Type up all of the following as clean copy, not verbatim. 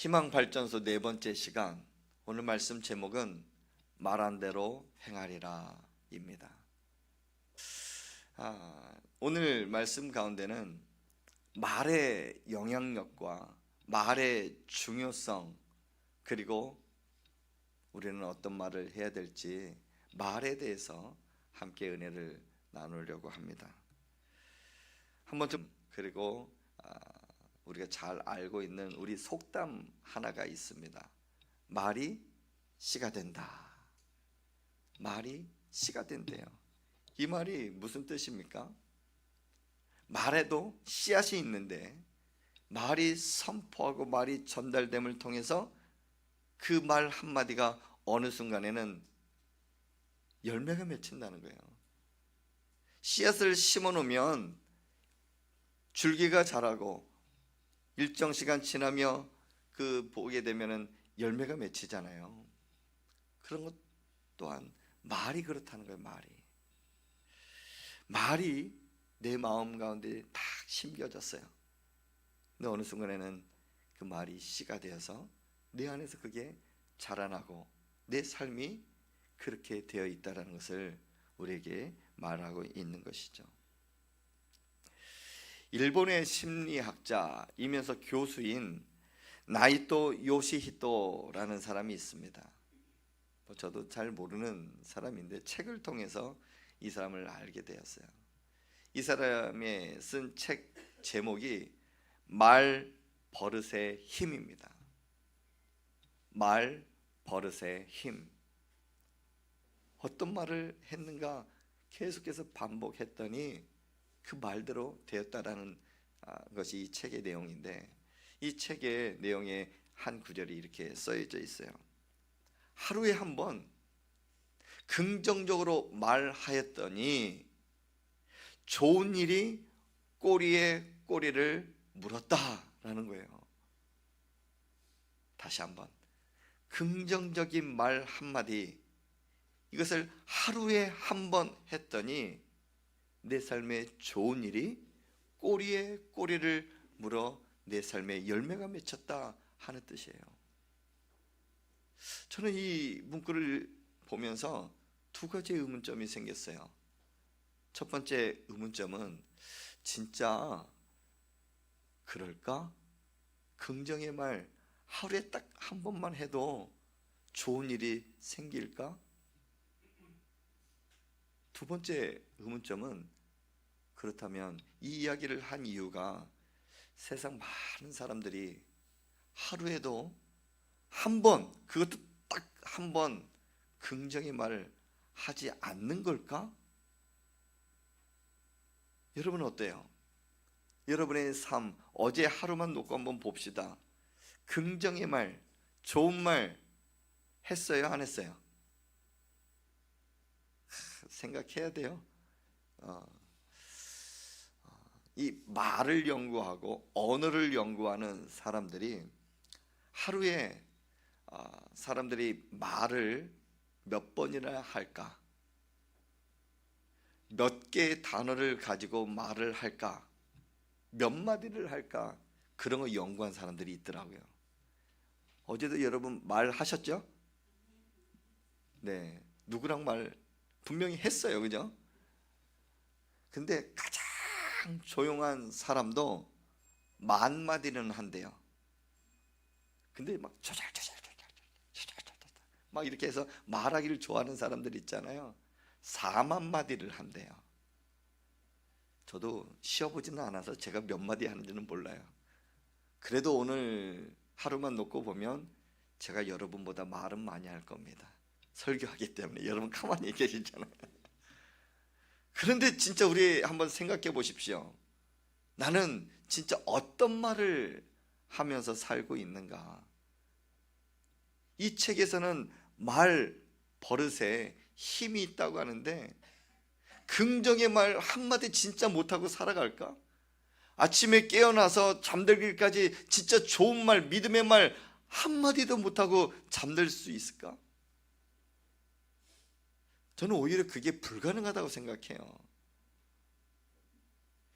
희망발전소 네 번째 시간, 오늘 말씀 제목은 말한 대로 행하리라 입니다. 오늘 말씀 가운데는 말의 영향력과 말의 중요성, 그리고 우리는 어떤 말을 해야 될지 말에 대해서 함께 은혜를 나누려고 합니다. 한번 좀, 그리고 우리가 잘 알고 있는 우리 속담 하나가 있습니다. 말이 씨가 된다. 말이 씨가 된대요. 이 말이 무슨 뜻입니까? 말에도 씨앗이 있는데 말이 선포하고 말이 전달됨을 통해서 그 말 한마디가 어느 순간에는 열매가 맺힌다는 거예요. 씨앗을 심어 놓으면 줄기가 자라고 일정 시간 지나며 보게 되면은 열매가 맺히잖아요. 그런 것 또한 말이 그렇다는 거예요. 말이 내 마음 가운데 딱 심겨졌어요. 근데 어느 순간에는 그 말이 씨가 되어서 내 안에서 그게 자라나고 내 삶이 그렇게 되어 있다는 것을 우리에게 말하고 있는 것이죠. 일본의 심리학자이면서 교수인 나이토 요시히토라는 사람이 있습니다. 저도 잘 모르는 사람인데 책을 통해서 이 사람을 알게 되었어요. 이 사람의 쓴 책 제목이 말 버릇의 힘입니다. 말 버릇의 힘. 어떤 말을 했는가 계속해서 반복했더니 그 말대로 되었다라는 것이 이 책의 내용인데, 이 책의 내용에 한 구절이 이렇게 써져 있어요. 하루에 한 번 긍정적으로 말하였더니 좋은 일이 꼬리에 꼬리를 물었다라는 거예요. 다시 한번, 긍정적인 말 한마디, 이것을 하루에 한 번 했더니 내 삶에 좋은 일이 꼬리에 꼬리를 물어 내 삶에 열매가 맺혔다 하는 뜻이에요. 저는 이 문구를 보면서 두 가지 의문점이 생겼어요. 첫 번째 의문점은, 진짜 그럴까? 긍정의 말 하루에 딱 한 번만 해도 좋은 일이 생길까? 두 번째 의문점은, 그렇다면 이 이야기를 한 이유가 세상 많은 사람들이 하루에도 한 번, 그것도 딱 한 번 긍정의 말을 하지 않는 걸까? 여러분 어때요? 여러분의 삶, 어제 하루만 놓고 한번 봅시다. 긍정의 말, 좋은 말 했어요? 안 했어요? 생각해야 돼요. 이 말을 연구하고 언어를 연구하는 사람들이 하루에 사람들이 말을 몇 번이나 할까? 몇 개의 단어를 가지고 말을 할까? 몇 마디를 할까? 그런 거 연구한 사람들이 있더라고요. 어제도 여러분 말하셨죠? 네, 누구랑 말 분명히 했어요, 그죠? 근데 가장 조용한 사람도 만 마디는 한대요. 근데 막 막 이렇게 해서 말하기를 좋아하는 사람들 있잖아요. 4만 마디를 한대요. 저도 쉬어보지는 않아서 제가 몇 마디 하는지는 몰라요. 그래도 오늘 하루만 놓고 보면 제가 여러분보다 말은 많이 할 겁니다. 설교하기 때문에. 여러분 가만히 계시잖아요. 그런데 진짜 우리 한번 생각해 보십시오. 나는 진짜 어떤 말을 하면서 살고 있는가? 이 책에서는 말 버릇에 힘이 있다고 하는데, 긍정의 말 한마디 진짜 못하고 살아갈까? 아침에 깨어나서 잠들기까지 진짜 좋은 말, 믿음의 말 한마디도 못하고 잠들 수 있을까? 저는 오히려 그게 불가능하다고 생각해요.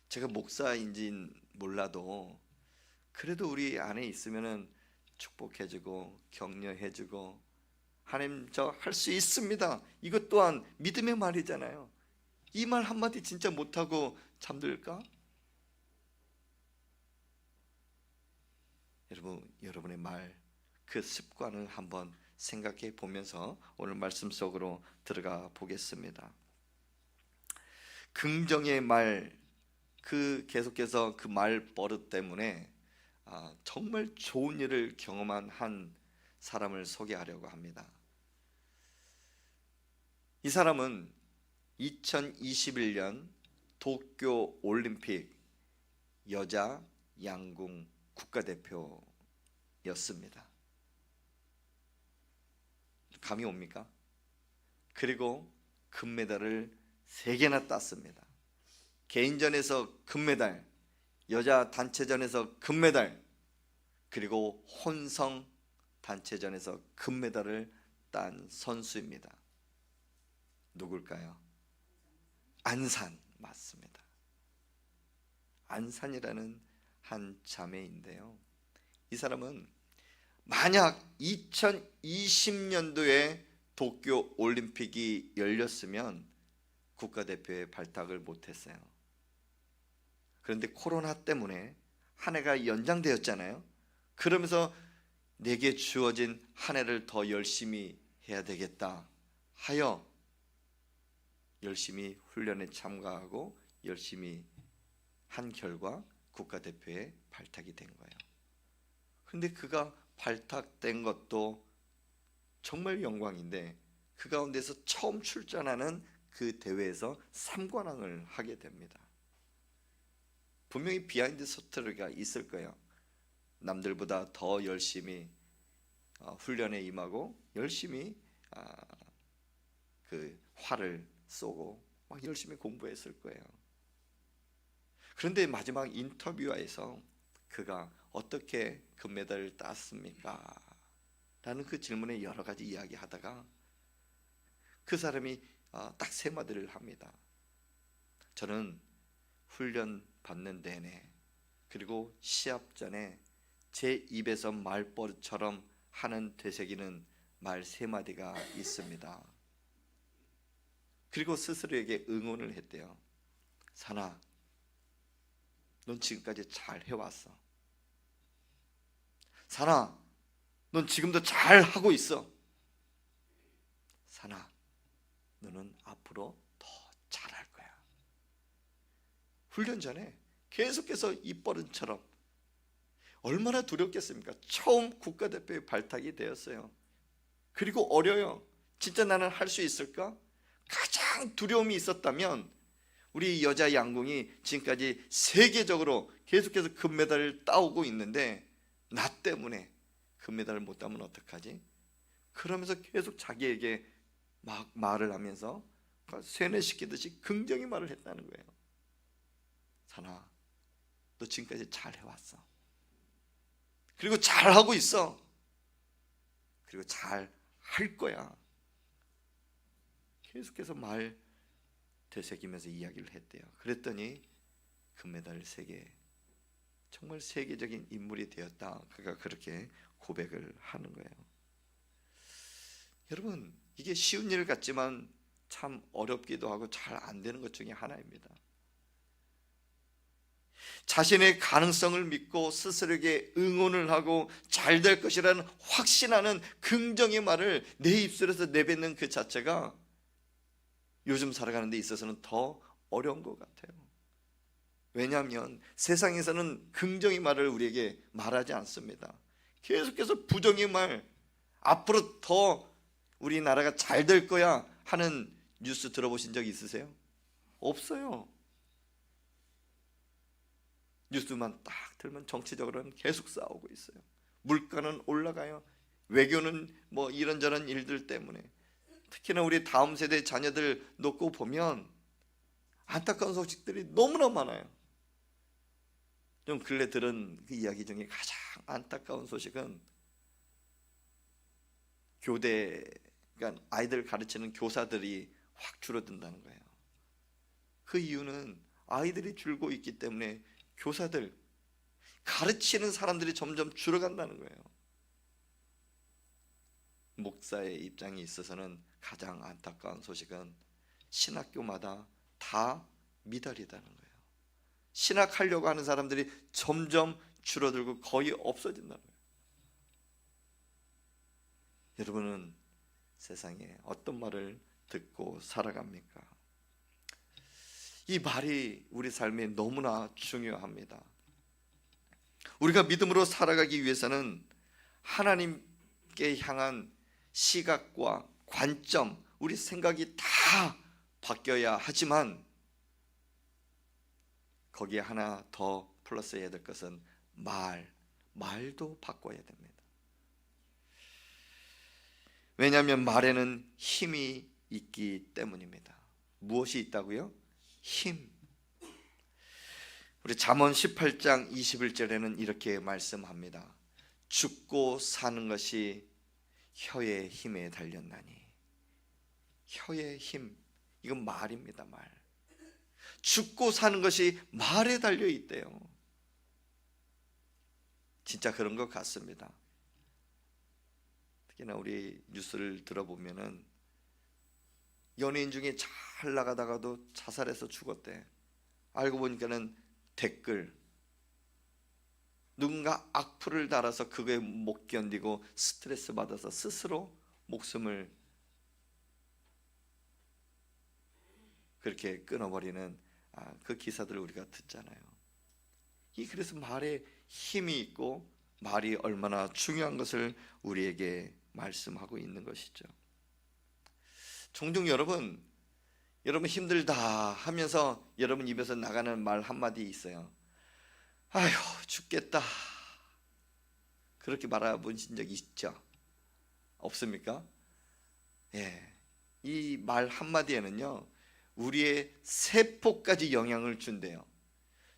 제가 목사인지는 몰라도 그래도 우리 안에 있으면은 축복해주고 격려해주고 하나님 저 할 수 있습니다. 이것 또한 믿음의 말이잖아요. 이 말 한마디 진짜 못하고 잠들까? 여러분의 말, 그 습관을 한번 생각해 보면서 오늘 말씀 속으로 들어가 보겠습니다. 긍정의 말, 계속해서 그 말 버릇 때문에 정말 좋은 일을 경험한 한 사람을 소개하려고 합니다. 이 사람은 2021년 도쿄 올림픽 여자 양궁 국가대표였습니다. 감이 옵니까? 그리고 금메달을 3개나 땄습니다. 개인전에서 금메달, 여자 단체전에서 금메달, 그리고 혼성 단체전에서 금메달을 딴 선수입니다. 누굴까요? 안산, 맞습니다. 안산이라는 한 자매인데요, 이 사람은 만약 2020년도에 도쿄 올림픽이 열렸으면 국가대표에 발탁을 못했어요. 그런데 코로나 때문에 한 해가 연장되었잖아요. 그러면서 내게 주어진 한 해를 더 열심히 해야 되겠다 하여 열심히 훈련에 참가하고 열심히 한 결과 국가대표에 발탁이 된 거예요. 그런데 그가 발탁된 것도 정말 영광인데 그 가운데서 처음 출전하는 그 대회에서 3관왕을 하게 됩니다. 분명히 비하인드 스토리가 있을 거예요. 남들보다 더 열심히 훈련에 임하고 열심히 그 활을 쏘고 막 열심히 공부했을 거예요. 그런데 마지막 인터뷰에서 그가 어떻게 금메달을 땄습니까? 라는 그 질문에 여러 가지 이야기하다가 그 사람이 딱 3마디를 합니다. 저는 훈련 받는 내내 그리고 시합 전에 제 입에서 말버릇처럼 하는 되새기는 말 3마디가 있습니다. 그리고 스스로에게 응원을 했대요. 산아, 넌 지금까지 잘 해왔어. 산아, 넌 지금도 잘 하고 있어. 산아, 너는 앞으로 더 잘할 거야. 훈련 전에 계속해서 입버릇처럼 얼마나 두렵겠습니까? 처음 국가대표에 발탁이 되었어요. 그리고 어려요. 진짜 나는 할 수 있을까? 가장 두려움이 있었다면 우리 여자 양궁이 지금까지 세계적으로 계속해서 금메달을 따오고 있는데 나 때문에 금메달을 못 따면 어떡하지? 그러면서 계속 자기에게 막 말을 하면서 세뇌시키듯이 긍정의 말을 했다는 거예요. 산아, 너 지금까지 잘 해왔어. 그리고 잘하고 있어. 그리고 잘 할 거야. 계속해서 말 되새기면서 이야기를 했대요. 그랬더니 금메달 3개, 정말 세계적인 인물이 되었다. 그가 그렇게 고백을 하는 거예요. 여러분, 이게 쉬운 일 같지만 참 어렵기도 하고 잘 안 되는 것 중에 하나입니다. 자신의 가능성을 믿고 스스로에게 응원을 하고 잘 될 것이라는 확신하는 긍정의 말을 내 입술에서 내뱉는 그 자체가 요즘 살아가는 데 있어서는 더 어려운 것 같아요. 왜냐하면 세상에서는 긍정의 말을 우리에게 말하지 않습니다. 계속해서 부정의 말, 앞으로 더 우리나라가 잘 될 거야 하는 뉴스 들어보신 적 있으세요? 없어요. 뉴스만 딱 들면 정치적으로는 계속 싸우고 있어요. 물가는 올라가요. 외교는 뭐 이런저런 일들 때문에. 특히나 우리 다음 세대 자녀들 놓고 보면 안타까운 소식들이 너무나 많아요. 좀 근래 들은 그 이야기 중에 가장 안타까운 소식은 교대, 그러니까 아이들 가르치는 교사들이 확 줄어든다는 거예요. 그 이유는 아이들이 줄고 있기 때문에 교사들, 가르치는 사람들이 점점 줄어간다는 거예요. 목사의 입장에 있어서는 가장 안타까운 소식은 신학교마다 다 미달이다는 거예요. 신학하려고 하는 사람들이 점점 줄어들고 거의 없어진다는 거예요. 여러분은 세상에 어떤 말을 듣고 살아갑니까? 이 말이 우리 삶에 너무나 중요합니다. 우리가 믿음으로 살아가기 위해서는 하나님께 향한 시각과 관점, 우리 생각이 다 바뀌어야 하지만 거기에 하나 더 플러스해야 될 것은 말도 바꿔야 됩니다. 왜냐하면 말에는 힘이 있기 때문입니다. 무엇이 있다고요? 힘. 우리 잠언 18장 21절에는 이렇게 말씀합니다. 죽고 사는 것이 혀의 힘에 달렸나니. 혀의 힘, 이건 말입니다. 말. 죽고 사는 것이 말에 달려 있대요. 진짜 그런 것 같습니다. 특히나 우리 뉴스를 들어보면은 연예인 중에 잘 나가다가도 자살해서 죽었대. 알고 보니까는 댓글, 누군가 악플을 달아서 그거에 못 견디고 스트레스 받아서 스스로 목숨을 그렇게 끊어버리는 그 기사들을 우리가 듣잖아요. 그래서 말에 힘이 있고 말이 얼마나 중요한 것을 우리에게 말씀하고 있는 것이죠. 종종 여러분 힘들다 하면서 여러분 입에서 나가는 말 한마디 있어요. 아휴 죽겠다. 그렇게 말해보신 적 있죠? 없습니까? 예, 이 말 한마디에는요 우리의 세포까지 영향을 준대요.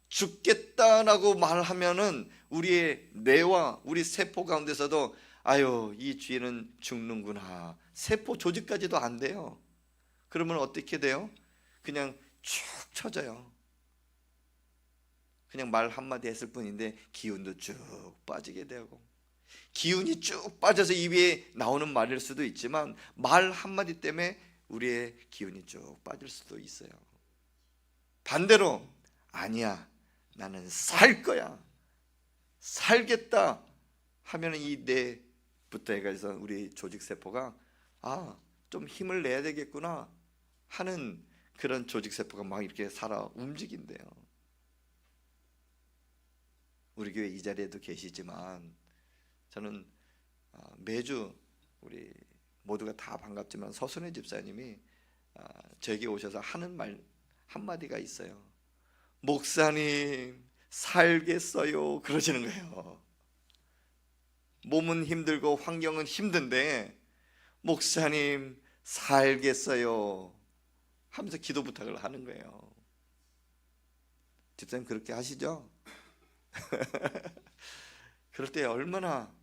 죽겠다라고 말하면은 우리의 뇌와 우리 세포 가운데서도 아유 이 쥐는 죽는구나, 세포 조직까지도 안 돼요. 그러면 어떻게 돼요? 그냥 축 처져요. 그냥 말 한마디 했을 뿐인데 기운도 쭉 빠지게 되고, 기운이 쭉 빠져서 입에 나오는 말일 수도 있지만 말 한마디 때문에 우리의 기운이 쭉 빠질 수도 있어요. 반대로 아니야 나는 살 거야, 살겠다 하면 이 뇌부터 해서 우리 조직세포가 좀 힘을 내야 되겠구나 하는 그런 조직세포가 막 이렇게 살아 움직인대요. 우리 교회 이 자리에도 계시지만 저는 매주 우리 모두가 다 반갑지만 서순회 집사님이 저에게 오셔서 하는 말 한마디가 있어요. 목사님 살겠어요 그러시는 거예요. 몸은 힘들고 환경은 힘든데 목사님 살겠어요 하면서 기도 부탁을 하는 거예요. 집사님 그렇게 하시죠? 그럴 때 얼마나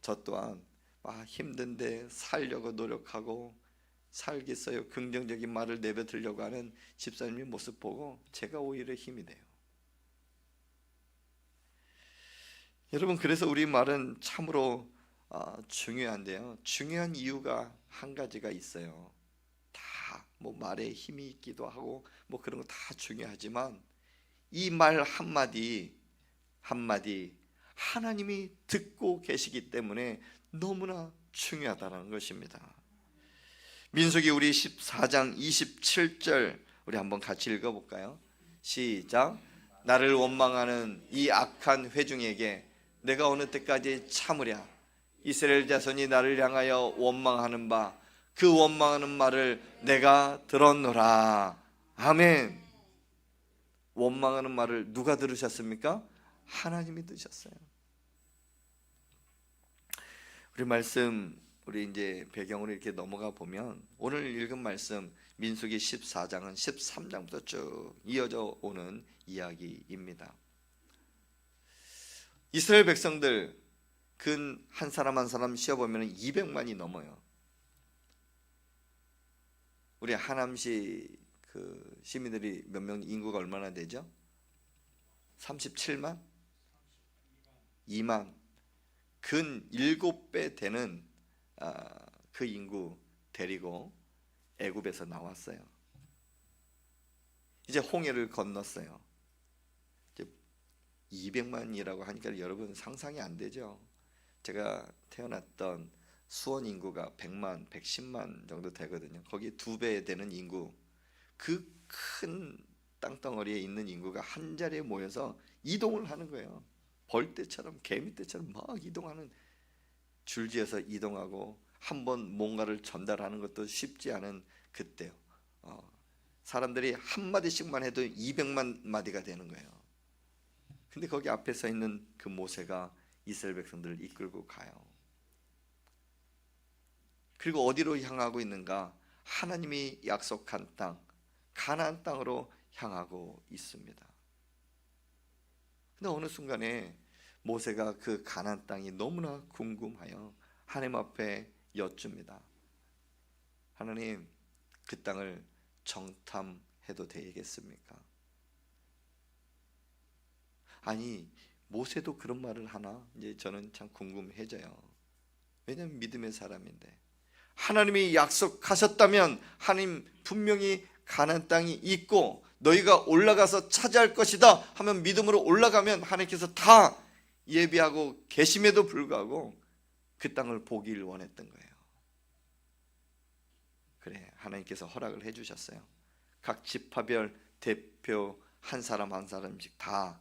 저 또한 힘든데 살려고 노력하고 살겠어요 긍정적인 말을 내뱉으려고 하는 집사님의 모습 보고 제가 오히려 힘이 돼요. 여러분 그래서 우리 말은 참으로 중요한데요, 중요한 이유가 한 가지가 있어요. 다 뭐 말에 힘이 있기도 하고 뭐 그런 거 다 중요하지만 이 말 한마디 하나님이 듣고 계시기 때문에 너무나 중요하다는 것입니다. 민수기 우리 14장 27절 우리 한번 같이 읽어볼까요? 시작. 나를 원망하는 이 악한 회중에게 내가 어느 때까지 참으랴. 이스라엘 자손이 나를 향하여 원망하는 바 그 원망하는 말을 내가 들었노라. 아멘. 원망하는 말을 누가 들으셨습니까? 하나님이 들으셨어요. 우리 말씀 우리 이제 배경으로 이렇게 넘어가 보면 오늘 읽은 말씀 민수기 14장은 13장부터 쭉 이어져 오는 이야기입니다. 이스라엘 백성들 근 한 사람 한 사람 쉬어보면 200만이 넘어요. 우리 하남시 그 시민들이 몇 명, 인구가 얼마나 되죠? 37만? 2만. 근 7배 되는 그 인구 데리고 애굽에서 나왔어요. 이제 홍해를 건넜어요. 이제 200만이라고 하니까 여러분 상상이 안 되죠. 제가 태어났던 수원 인구가 100만, 110만 정도 되거든요. 거기 2배 되는 인구, 그 큰 땅덩어리에 있는 인구가 한 자리에 모여서 이동을 하는 거예요. 벌떼처럼, 개미떼처럼 막 이동하는, 줄지어서 이동하고 한번 뭔가를 전달하는 것도 쉽지 않은 그때요. 사람들이 한 마디씩만 해도 200만 마디가 되는 거예요. 근데 거기 앞에 서 있는 그 모세가 이스라엘 백성들을 이끌고 가요. 그리고 어디로 향하고 있는가? 하나님이 약속한 땅, 가나안 땅으로 향하고 있습니다. 근데 어느 순간에 모세가 그 가나안 땅이 너무나 궁금하여 하나님 앞에 여쭙니다. 하나님, 그 땅을 정탐해도 되겠습니까? 아니, 모세도 그런 말을 하나? 이제 저는 참 궁금해져요. 왜냐하면 믿음의 사람인데, 하나님이 약속하셨다면 하나님 분명히 가나안 땅이 있고 너희가 올라가서 차지할 것이다 하면 믿음으로 올라가면 하나님께서 다 예비하고 계심에도 불구하고 그 땅을 보기를 원했던 거예요. 그래, 하나님께서 허락을 해주셨어요. 각 지파별 대표 한 사람 한 사람씩 다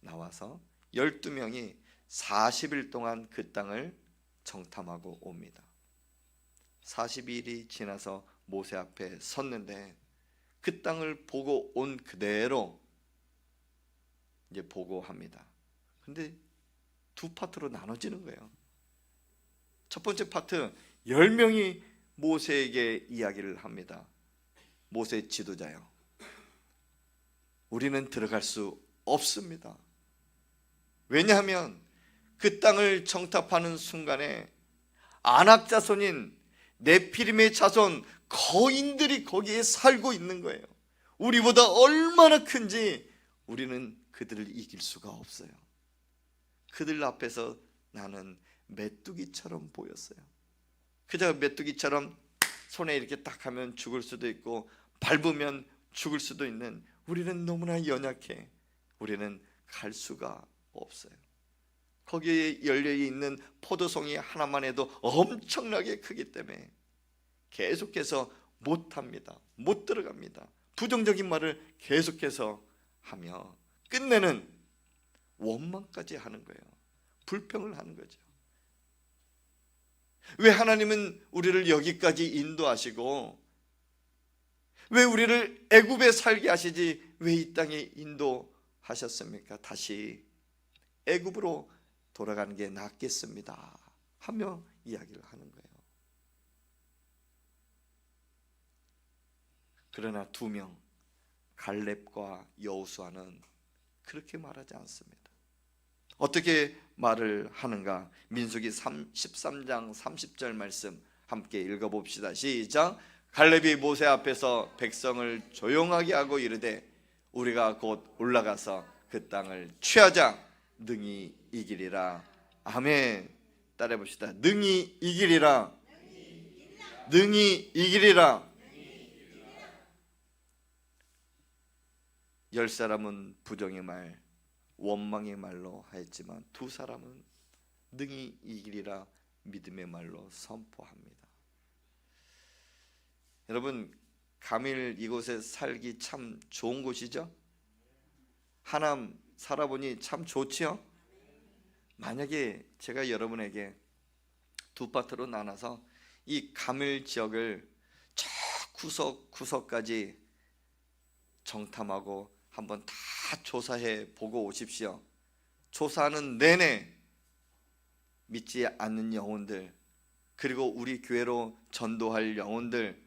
나와서 12명이 40일 동안 그 땅을 정탐하고 옵니다. 40일이 지나서 모세 앞에 섰는데 그 땅을 보고 온 그대로 이제 보고합니다. 근데 두 파트로 나눠지는 거예요. 첫 번째 파트, 10명이 모세에게 이야기를 합니다. 모세 지도자요, 우리는 들어갈 수 없습니다. 왜냐하면 그 땅을 정탐하는 순간에 아낙 자손인 네피림의 자손 거인들이 거기에 살고 있는 거예요. 우리보다 얼마나 큰지 우리는 그들을 이길 수가 없어요. 그들 앞에서 나는 메뚜기처럼 보였어요. 그저 메뚜기처럼 손에 이렇게 딱 하면 죽을 수도 있고 밟으면 죽을 수도 있는, 우리는 너무나 연약해. 우리는 갈 수가 없어요. 거기에 열려있는 포도송이 하나만 해도 엄청나게 크기 때문에 계속해서 못합니다. 못 들어갑니다. 부정적인 말을 계속해서 하며 끝내는 원망까지 하는 거예요. 불평을 하는 거죠. 왜 하나님은 우리를 여기까지 인도하시고 왜 우리를 애굽에 살게 하시지 왜 이 땅에 인도하셨습니까? 다시 애굽으로 돌아가는 게 낫겠습니다 하며 이야기를 하는 거예요. 그러나 2명, 갈렙과 여호수아는 그렇게 말하지 않습니다. 어떻게 말을 하는가? 민수기 13장 30절 말씀 함께 읽어봅시다. 시작. 갈렙이 모세 앞에서 백성을 조용하게 하고 이르되 우리가 곧 올라가서 그 땅을 취하자. 능히 이기리라. 아멘. 따라해 봅시다. 능히 이기리라. 능히 이기리라. 10사람은 부정의 말, 원망의 말로 하였지만 2사람은 능히 이기리라 믿음의 말로 선포합니다. 여러분, 가밀 이곳에 살기 참 좋은 곳이죠? 하남 살아보니 참 좋지요? 만약에 제가 여러분에게 2파트로 나눠서 이 가밀 지역을 저 구석구석까지 정탐하고 한번 다 조사해 보고 오십시오. 조사하는 내내 믿지 않는 영혼들, 그리고 우리 교회로 전도할 영혼들,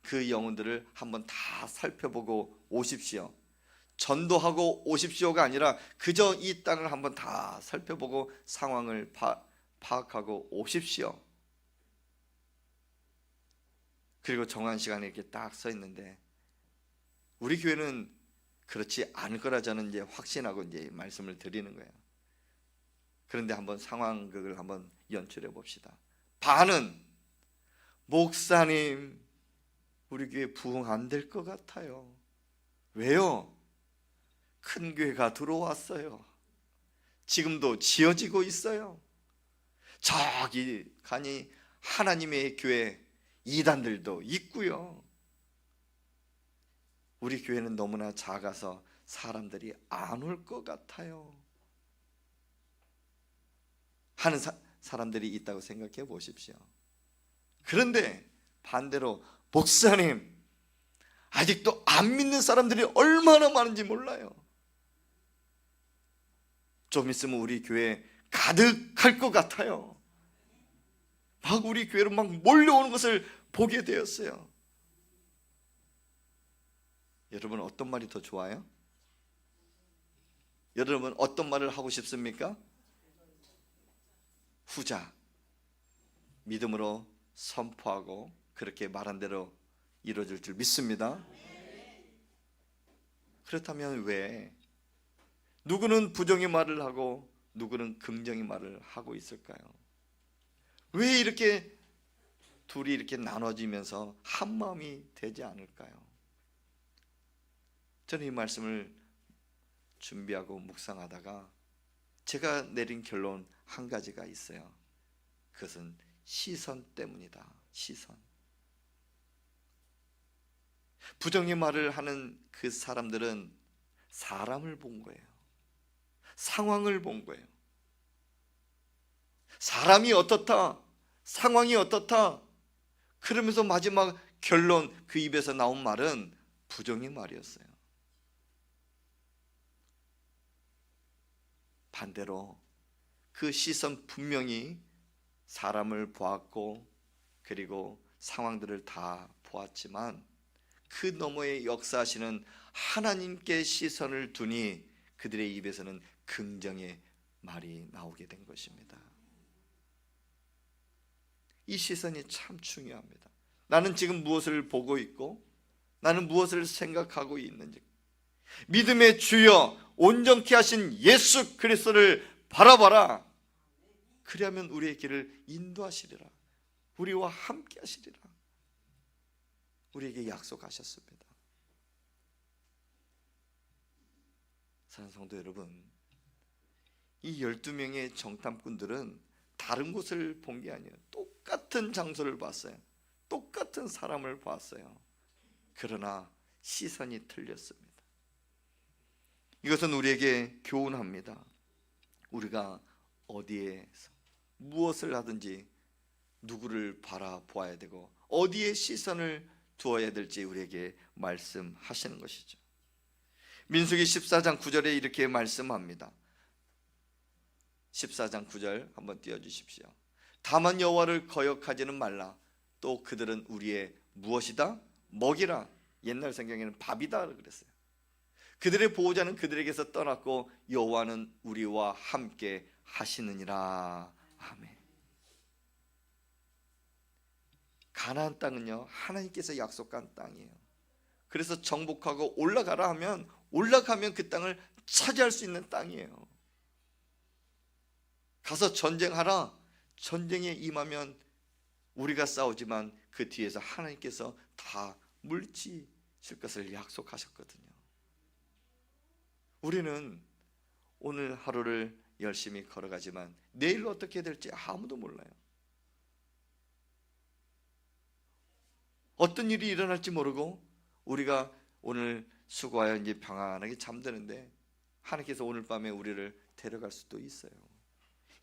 그 영혼들을 한번 다 살펴보고 오십시오. 전도하고 오십시오가 아니라 그저 이 땅을 한번 다 살펴보고 상황을 파악하고 오십시오. 그리고 정한 시간에 이렇게 딱 서 있는데 우리 교회는 그렇지 않을 거라 저는 이제 확신하고 이제 말씀을 드리는 거예요. 그런데 한번 상황극을 한번 연출해 봅시다. 반은 목사님, 우리 교회 부흥 안 될 것 같아요. 왜요? 큰 교회가 들어왔어요. 지금도 지어지고 있어요. 저기 가니 하나님의 교회 이단들도 있고요. 우리 교회는 너무나 작아서 사람들이 안 올 것 같아요 하는 사람들이 있다고 생각해 보십시오. 그런데 반대로 목사님, 아직도 안 믿는 사람들이 얼마나 많은지 몰라요. 좀 있으면 우리 교회 가득할 것 같아요. 막 우리 교회로 막 몰려오는 것을 보게 되었어요. 여러분, 어떤 말이 더 좋아요? 여러분, 어떤 말을 하고 싶습니까? 후자, 믿음으로 선포하고 그렇게 말한 대로 이루어질 줄 믿습니다. 그렇다면 왜 누구는 부정의 말을 하고 누구는 긍정의 말을 하고 있을까요? 왜 이렇게 둘이 이렇게 나눠지면서 한 마음이 되지 않을까요? 저는 이 말씀을 준비하고 묵상하다가 제가 내린 결론 한 가지가 있어요. 그것은 시선 때문이다. 시선. 부정의 말을 하는 그 사람들은 사람을 본 거예요. 상황을 본 거예요. 사람이 어떻다, 상황이 어떻다, 그러면서 마지막 결론, 그 입에서 나온 말은 부정의 말이었어요. 반대로 그 시선 분명히 사람을 보았고 그리고 상황들을 다 보았지만 그 너머에 역사하시는 하나님께 시선을 두니 그들의 입에서는 긍정의 말이 나오게 된 것입니다. 이 시선이 참 중요합니다. 나는 지금 무엇을 보고 있고 나는 무엇을 생각하고 있는지, 믿음의 주여 온전케 하신 예수 그리스도를 바라봐라. 그리하면 우리의 길을 인도하시리라. 우리와 함께 하시리라. 우리에게 약속하셨습니다. 사랑하는 성도 여러분, 이 12명의 정탐꾼들은 다른 곳을 본 게 아니에요. 똑같은 장소를 봤어요. 똑같은 사람을 봤어요. 그러나 시선이 틀렸습니다. 이것은 우리에게 교훈합니다. 우리가 어디에서 무엇을 하든지 누구를 바라보아야 되고 어디에 시선을 두어야 될지 우리에게 말씀하시는 것이죠. 민수기 14장 9절에 이렇게 말씀합니다. 14장 9절 한번 띄워주십시오. 다만 여호와를 거역하지는 말라. 또 그들은 우리의 무엇이다? 먹이라. 옛날 성경에는 밥이다 그랬어요. 그들의 보호자는 그들에게서 떠났고 여호와는 우리와 함께 하시느니라. 아멘. 가나안 땅은요, 하나님께서 약속한 땅이에요. 그래서 정복하고 올라가라 하면 올라가면 그 땅을 차지할 수 있는 땅이에요. 가서 전쟁하라. 전쟁에 임하면 우리가 싸우지만 그 뒤에서 하나님께서 다 물리칠 것을 약속하셨거든요. 우리는 오늘 하루를 열심히 걸어가지만 내일 어떻게 될지 아무도 몰라요. 어떤 일이 일어날지 모르고 우리가 오늘 수고하여 이제 평안하게 잠드는데 하나님께서 오늘 밤에 우리를 데려갈 수도 있어요.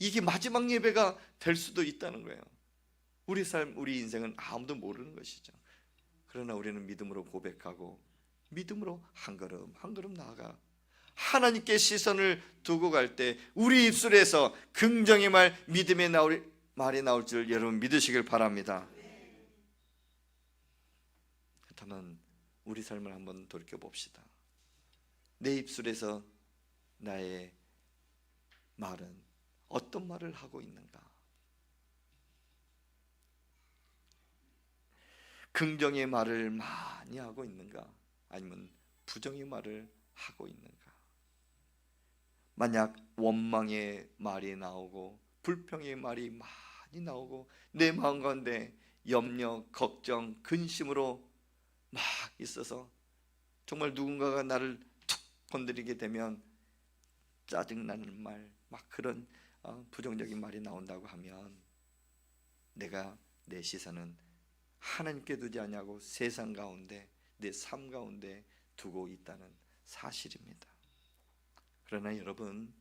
이게 마지막 예배가 될 수도 있다는 거예요. 우리 삶, 우리 인생은 아무도 모르는 것이죠. 그러나 우리는 믿음으로 고백하고 믿음으로 한 걸음 한 걸음 나아가 하나님께 시선을 두고 갈 때 우리 입술에서 긍정의 말, 믿음의 말이 나올 줄 여러분 믿으시길 바랍니다. 그렇다면 우리 삶을 한번 돌이켜 봅시다. 내 입술에서 나의 말은 어떤 말을 하고 있는가? 긍정의 말을 많이 하고 있는가? 아니면 부정의 말을 하고 있는가? 만약 원망의 말이 나오고 불평의 말이 많이 나오고 내 마음 가운데 염려, 걱정, 근심으로 막 있어서 정말 누군가가 나를 툭 건드리게 되면 짜증나는 말, 막 그런 부정적인 말이 나온다고 하면 내가 내 시선은 하나님께 두지 않냐고 세상 가운데 내 삶 가운데 두고 있다는 사실입니다. 그러나 여러분,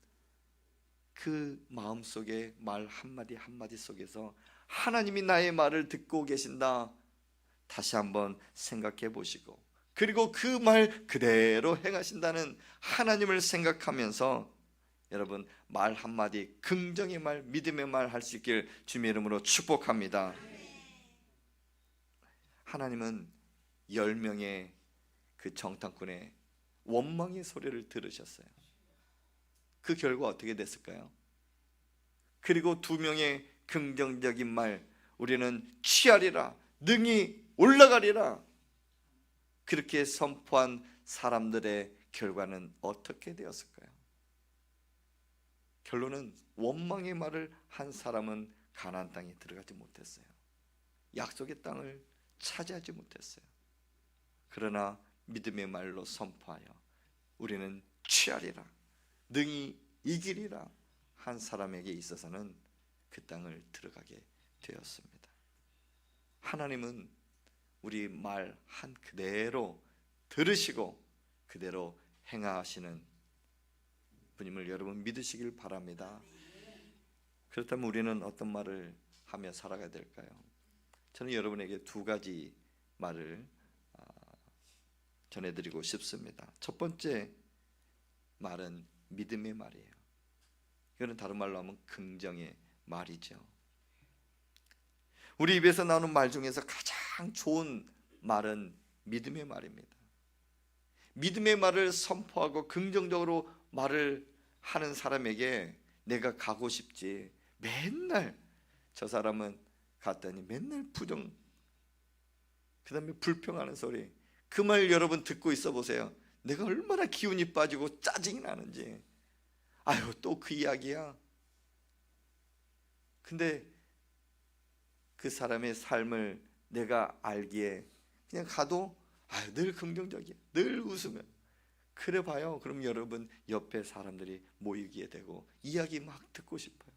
그 마음속에 말 한마디 한마디 속에서 하나님이 나의 말을 듣고 계신다, 다시 한번 생각해 보시고, 그리고 그 말 그대로 행하신다는 하나님을 생각하면서 여러분 말 한마디 긍정의 말, 믿음의 말 할 수 있길 주님의 이름으로 축복합니다. 하나님은 10명의 그 정탐꾼의 원망의 소리를 들으셨어요. 그 결과 어떻게 됐을까요? 그리고 2명의 긍정적인 말, 우리는 취하리라, 능히 올라가리라, 그렇게 선포한 사람들의 결과는 어떻게 되었을까요? 결론은 원망의 말을 한 사람은 가나안 땅에 들어가지 못했어요. 약속의 땅을 차지하지 못했어요. 그러나 믿음의 말로 선포하여 우리는 취하리라, 능히 이기리라 한 사람에게 있어서는 그 땅을 들어가게 되었습니다. 하나님은 우리 말 한 그대로 들으시고 그대로 행하시는 분임을 여러분 믿으시길 바랍니다. 그렇다면 우리는 어떤 말을 하며 살아가야 될까요? 저는 여러분에게 2가지 말을 전해드리고 싶습니다. 첫 번째 말은 믿음의 말이에요. 이거는 다른 말로 하면 긍정의 말이죠. 우리 입에서 나오는 말 중에서 가장 좋은 말은 믿음의 말입니다. 믿음의 말을 선포하고 긍정적으로 말을 하는 사람에게 내가 가고 싶지, 맨날 저 사람은 갔더니 맨날 부정, 그 다음에 불평하는 소리, 그 말 여러분 듣고 있어 보세요. 내가 얼마나 기운이 빠지고 짜증이 나는지. 아유, 또 그 이야기야. 근데 그 사람의 삶을 내가 알기에 그냥 가도 늘 긍정적이야, 늘 웃으며. 그래 봐요. 그럼 여러분 옆에 사람들이 모이게 되고 이야기 막 듣고 싶어요.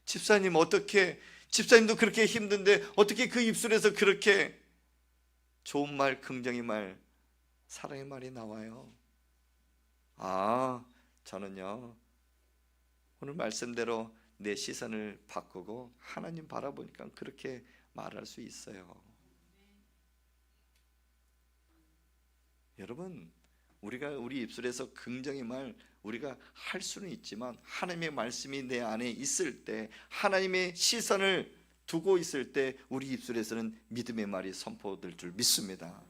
집사님 어떻게, 집사님도 그렇게 힘든데 어떻게 그 입술에서 그렇게 좋은 말, 긍정의 말, 사랑의 말이 나와요? 저는요 오늘 말씀대로 내 시선을 바꾸고 하나님 바라보니까 그렇게 말할 수 있어요. 여러분, 우리가 우리 입술에서 긍정의 말 우리가 할 수는 있지만 하나님의 말씀이 내 안에 있을 때, 하나님의 시선을 두고 있을 때 우리 입술에서는 믿음의 말이 선포될 줄 믿습니다.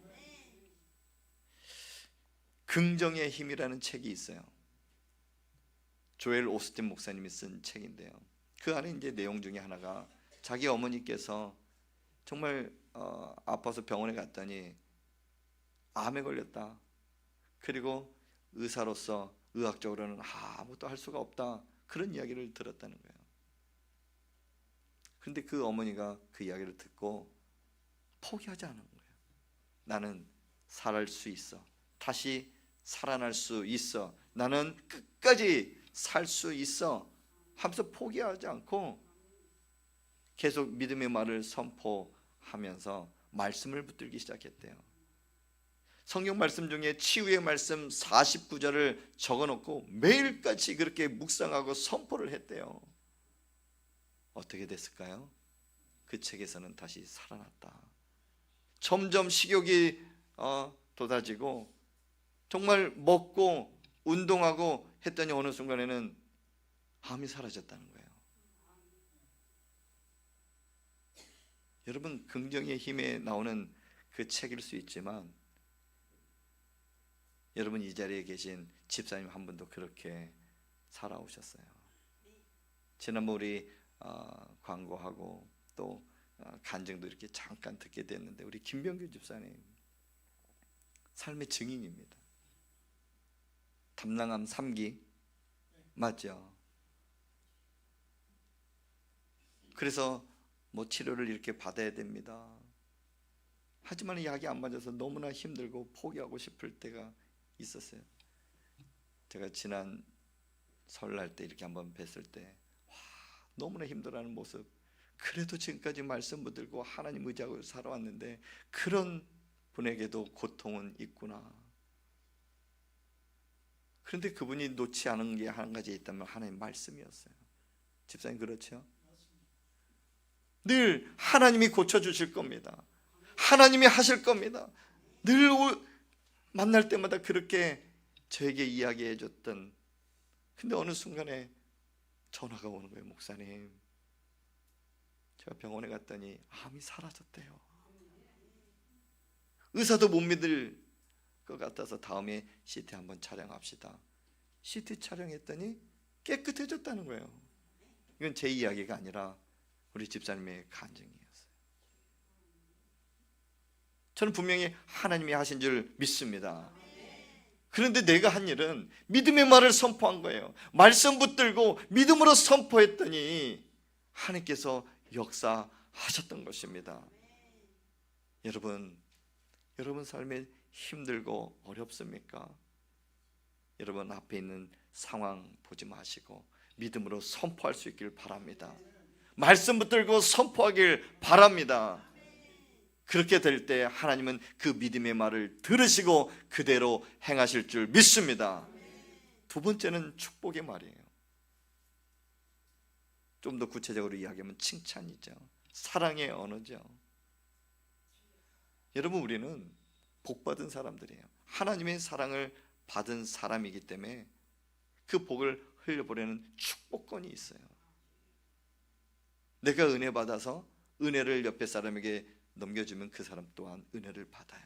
긍정의 힘이라는 책이 있어요. 조엘 오스틴 목사님이 쓴 책인데요, 그 안에 이제 내용 중에 하나가 자기 어머니께서 정말 아파서 병원에 갔더니 암에 걸렸다. 그리고 의사로서 의학적으로는 아무것도 할 수가 없다, 그런 이야기를 들었다는 거예요. 그런데 그 어머니가 그 이야기를 듣고 포기하지 않은 거예요. 나는 살아날 수 있어, 다시 살아날 수 있어, 나는 끝까지 살 수 있어 하면서 포기하지 않고 계속 믿음의 말을 선포하면서 말씀을 붙들기 시작했대요. 성경 말씀 중에 치유의 말씀 49절을 적어놓고 매일같이 그렇게 묵상하고 선포를 했대요. 어떻게 됐을까요? 그 책에서는 다시 살아났다. 점점 식욕이 돋아지고 정말 먹고 운동하고 했더니 어느 순간에는 암이 사라졌다는 거예요. 여러분, 긍정의 힘에 나오는 그 책일 수 있지만 여러분 이 자리에 계신 집사님 한 분도 그렇게 살아오셨어요. 지난번 우리 광고하고 또 간증도 이렇게 잠깐 듣게 됐는데 우리 김병규 집사님 삶의 증인입니다. 담낭암 3기 맞죠? 그래서 뭐 치료를 이렇게 받아야 됩니다. 하지만 약이 안 맞아서 너무나 힘들고 포기하고 싶을 때가 있었어요. 제가 지난 설날 때 이렇게 한번 뵀을 때 너무나 힘들어하는 모습, 그래도 지금까지 말씀 붙들고 하나님 의지하고 살아왔는데 그런 분에게도 고통은 있구나. 그런데 그분이 놓지 않은 게 한 가지 있다면 하나님 말씀이었어요. 집사님 그렇죠? 늘 하나님이 고쳐주실 겁니다. 하나님이 하실 겁니다. 늘 만날 때마다 그렇게 저에게 이야기해 줬던, 근데 어느 순간에 전화가 오는 거예요. 목사님, 제가 병원에 갔더니 암이 사라졌대요. 의사도 못 믿을 것 같아서 다음에 CT 한번 촬영합시다. CT 촬영했더니 깨끗해졌다는 거예요. 이건 제 이야기가 아니라 우리 집사님의 간증이었어요. 저는 분명히 하나님이 하신 줄 믿습니다. 그런데 내가 한 일은 믿음의 말을 선포한 거예요. 말씀 붙들고 믿음으로 선포했더니 하나님께서 역사하셨던 것입니다. 여러분 삶에 힘들고 어렵습니까? 여러분 앞에 있는 상황 보지 마시고 믿음으로 선포할 수 있길 바랍니다. 말씀 붙들고 선포하길 바랍니다. 그렇게 될 때 하나님은 그 믿음의 말을 들으시고 그대로 행하실 줄 믿습니다. 두 번째는 축복의 말이에요. 좀 더 구체적으로 이야기하면 칭찬이죠. 사랑의 언어죠. 여러분 우리는 복받은 사람들이에요. 하나님의 사랑을 받은 사람이기 때문에 그 복을 흘려보내는 축복권이 있어요. 내가 은혜 받아서 은혜를 옆에 사람에게 넘겨주면 그 사람 또한 은혜를 받아요.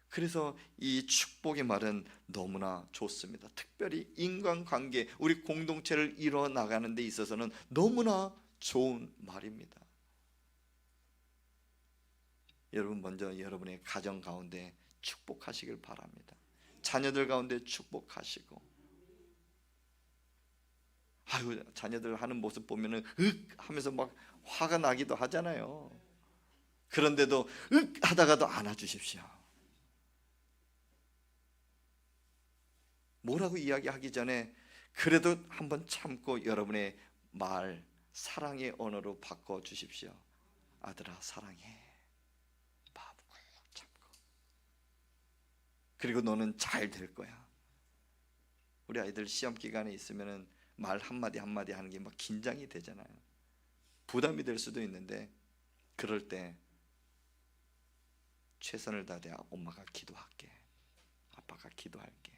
그래서 이 축복의 말은 너무나 좋습니다. 특별히 인간관계, 우리 공동체를 이뤄나가는 데 있어서는 너무나 좋은 말입니다. 여러분 먼저 여러분의 가정 가운데 축복하시길 바랍니다. 자녀들 가운데 축복하시고, 아유 자녀들 하는 모습 보면은 윽 하면서 막 화가 나기도 하잖아요. 그런데도 윽 하다가도 안아주십시오. 뭐라고 이야기하기 전에 그래도 한번 참고 여러분의 말, 사랑의 언어로 바꿔주십시오. 아들아 사랑해. 바보고 참고. 그리고 너는 잘 될 거야. 우리 아이들 시험 기간에 있으면은 말 한마디 한마디 하는 게 막 긴장이 되잖아요. 부담이 될 수도 있는데 그럴 때 최선을 다해 엄마가 기도할게, 아빠가 기도할게,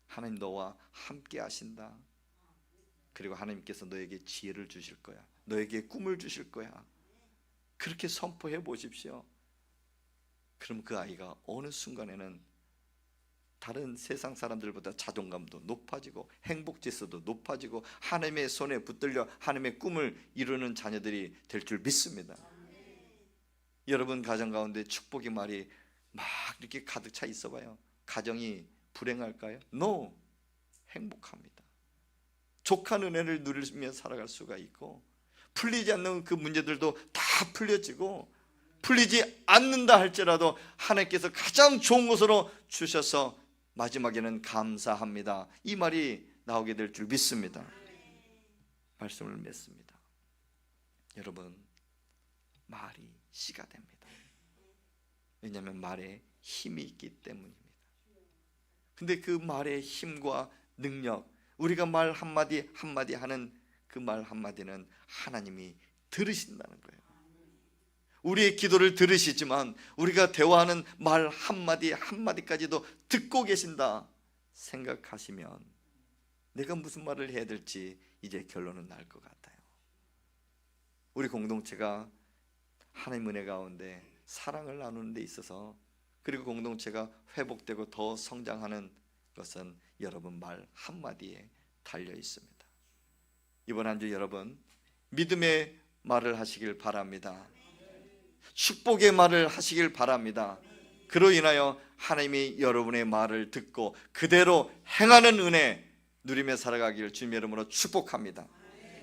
하나님 너와 함께 하신다. 그리고 하나님께서 너에게 지혜를 주실 거야, 너에게 꿈을 주실 거야. 그렇게 선포해 보십시오. 그럼 그 아이가 어느 순간에는 다른 세상 사람들보다 자존감도 높아지고 행복지수도 높아지고 하나님의 손에 붙들려 하나님의 꿈을 이루는 자녀들이 될 줄 믿습니다. 여러분 가정 가운데 축복의 말이 막 이렇게 가득 차 있어 봐요. 가정이 불행할까요? No, 행복합니다. 족한 은혜를 누리며 살아갈 수가 있고, 풀리지 않는 그 문제들도 다 풀려지고, 풀리지 않는다 할지라도 하나님께서 가장 좋은 것으로 주셔서 마지막에는 감사합니다, 이 말이 나오게 될 줄 믿습니다. 말씀을 맺습니다. 여러분 말이 씨가 됩니다. 왜냐하면 말에 힘이 있기 때문입니다. 근데 그 말의 힘과 능력, 우리가 말 한마디 한마디 하는 그 말 한마디는 하나님이 들으신다는 거예요. 우리의 기도를 들으시지만 우리가 대화하는 말 한마디 한마디까지도 듣고 계신다 생각하시면 내가 무슨 말을 해야 될지 이제 결론은 날 것 같아요. 우리 공동체가 하나님 은혜 가운데 사랑을 나누는 데 있어서, 그리고 공동체가 회복되고 더 성장하는 것은 여러분 말 한마디에 달려 있습니다. 이번 한 주 여러분 믿음의 말을 하시길 바랍니다. 축복의 말을 하시길 바랍니다. 그로 인하여 하나님이 여러분의 말을 듣고 그대로 행하는 은혜 누리며 살아가기를 주님의 이름으로 축복합니다.